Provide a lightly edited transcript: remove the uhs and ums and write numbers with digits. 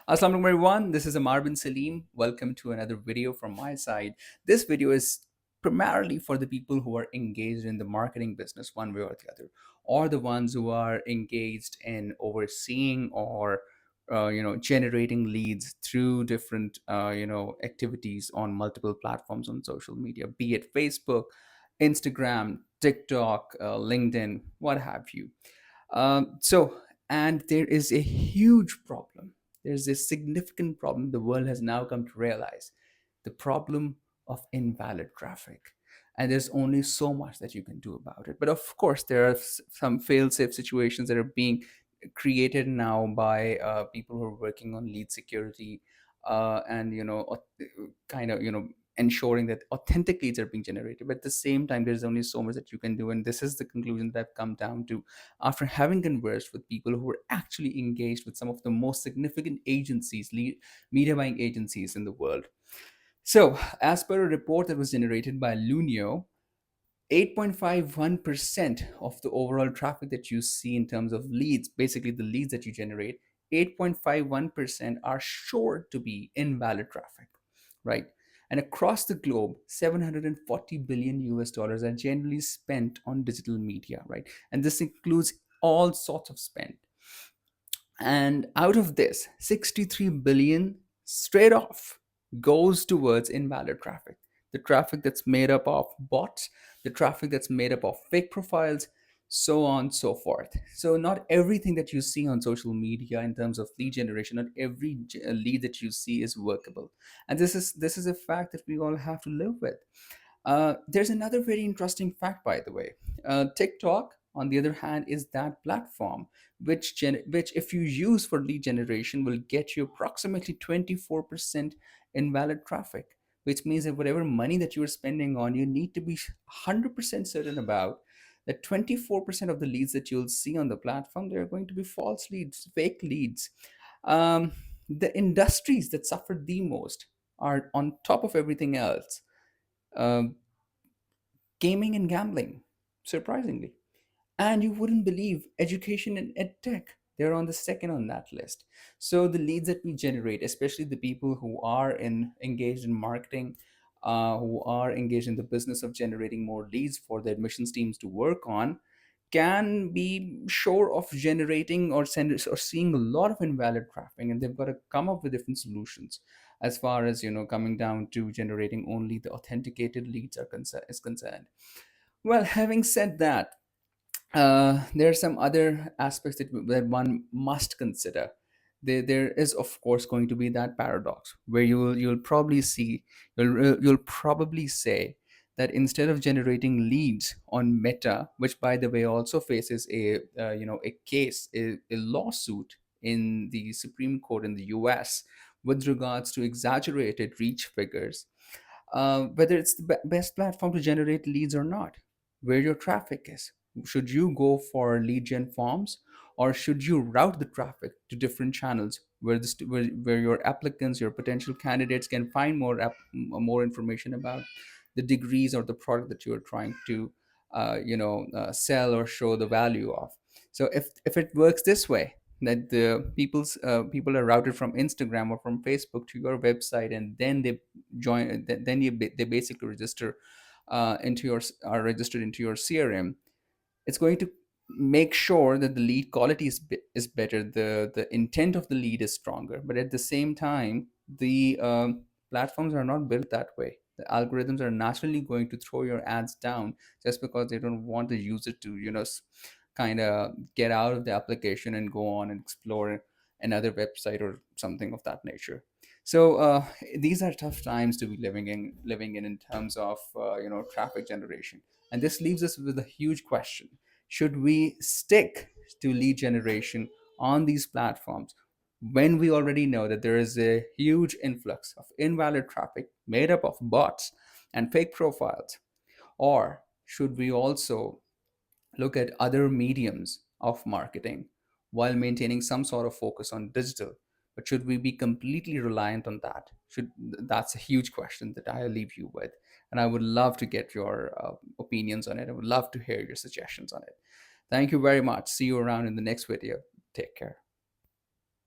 Assalamu alaikum everyone. This is Ammaar bin Saleem. Welcome to another video from my side. This video is primarily for the people who are engaged in the marketing business one way or the other, or the ones who are engaged in overseeing or generating leads through different activities on multiple platforms on social media, be it Facebook, Instagram, TikTok, LinkedIn, what have you. And there is a huge problem. There's a significant problem the world has now come to realize, the problem of invalid traffic. And there's only so much that you can do about it. But of course, there are some fail safe situations that are being created now by people who are working on lead security and, kind of, ensuring that authentic leads are being generated. But at the same time, there's only so much that you can do. And this is the conclusion that I've come down to after having conversed with people who were actually engaged with some of the most significant agencies, media buying agencies in the world. So, as per a report that was generated by Lunio, 8.51% of the overall traffic that you see in terms of leads, basically the leads that you generate, 8.51% are sure to be invalid traffic, right? And across the globe, 740 billion US dollars are generally spent on digital media, right? And this includes all sorts of spend. And out of this, 63 billion straight off goes towards invalid traffic. The traffic that's made up of bots, the traffic that's made up of fake profiles, so on and so forth. So not everything that you see on social media in terms of lead generation, not every lead that you see is workable. And this is a fact that we all have to live with. There's another very interesting fact, by the way. TikTok, on the other hand, is that platform which, if you use for lead generation, will get you approximately 24% invalid traffic, which means that whatever money that you're spending on, you need to be 100% certain about that 24% of the leads that you'll see on the platform, they're going to be false leads, fake leads. Um, the industries that suffer the most are, on top of everything else, um, gaming and gambling, surprisingly. And you wouldn't believe education and ed tech, they're on the second on that list. So the leads that we generate, especially the people who are engaged in marketing, who are engaged in the business of generating more leads for the admissions teams to work on, can be sure of generating or seeing a lot of invalid traffic, and they've got to come up with different solutions as far as coming down to generating only the authenticated leads is concerned. Well, having said that, there are some other aspects that one must consider. There is, of course, going to be that paradox where you'll probably see, you'll probably say that instead of generating leads on Meta, which by the way also faces a case, a lawsuit in the Supreme Court in the US with regards to exaggerated reach figures, whether it's the best platform to generate leads or not, where your traffic is. Should you go for lead gen forms, or should you route the traffic to different channels where where your applicants, your potential candidates can find more information about the degrees or the product that you are trying to sell or show the value of. So if it works this way, that the people are routed from Instagram or from Facebook to your website, and then they join, then they basically register into your are registered into your CRM. It's going to make sure that the lead quality is better, the intent of the lead is stronger, but at the same time, the platforms are not built that way. The algorithms are naturally going to throw your ads down just because they don't want the user to kind of get out of the application and go on and explore another website or something of that nature. So these are tough times to be living in terms of traffic generation. And this leaves us with a huge question: should we stick to lead generation on these platforms when we already know that there is a huge influx of invalid traffic made up of bots and fake profiles? Or should we also look at other mediums of marketing while maintaining some sort of focus on digital? But should we be completely reliant on that? That's a huge question that I leave you with, and I would love to get your opinions on it. I would love to hear your suggestions on it. Thank you very much. See you around in the next video. Take care.